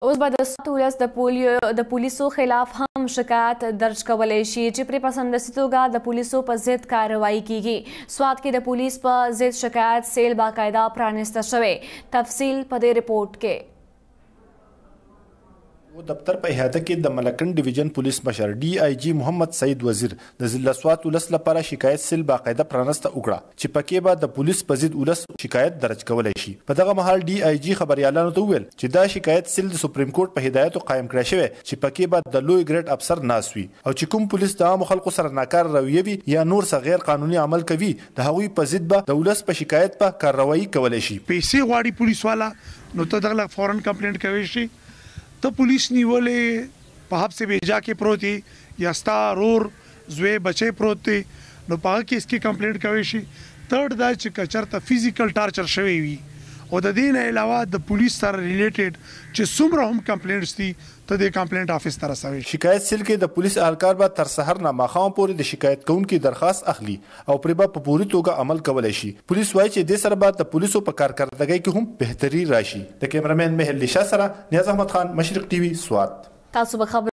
اوس به د ولس د پولیسو خلاف هم شکایت درج کولی شي چې پرې په سمدستي توګه د پولیسو په ضد کارروایي کیږي. سوات کې د پولیس په ضد شکایت سیل باقاعده پرانسته شوی. تفصیل په دې رپورټ کې. دفتر په احاطه کې د ملکنډ ډیویژن پولیس مشر ډي آی جی محمد سعید وزیر د ضلع سوات ولس لپاره شکایت سیل باقاعده پرانسته وکړه چې پکې به د پولیس په ضد ولس شکایت درج کولی شي. په دغه مهال ډي آی جی خبريالانو ته وویل چې دا شکایت سیل د سپریم کورټ په هدایتو قایم کړی شوی چې پکې به د لوی ګریډ افسر ناست وي او چې کوم پولیس د عامو خلکو سره ناکاره رویه وي یا نور څه غیر قانوني عمل کوي د هغوی په ضد به د ولس په شکایت په کارروایي کولی شي. پیسې غواړي پولیس والا نو ته دغه فورن کمپلینټ کوي شي ته پولیس نیولې په حبس بیجا کې پروتي یا ستا رور زوی بچي پروتي نو په کیس کې کمپلینټ کوي شي. تھرد دا چې کچرته فزیکل ټارچر شوی وي او د دې نه علاوه د پولیس سره ریلیټډ چې څومره هم کمپلینټس دي ته د کمپلینټ افیس ته رسوي. شکایت سیل کې د پولیس اهلکار به تر سحر نه ماښام پورې د شکایت کوونکي درخواست اخلي او پرې به په پوري توګه عمل کولی شي. پولیس وایي چې دې سره به د پولیسو په کارکردګۍ کې هم بهتري راشي. د کیمرامین مهل لیشا سره نیاز احمد خان، مشرق ټي وي، سوات. تاسو به خبر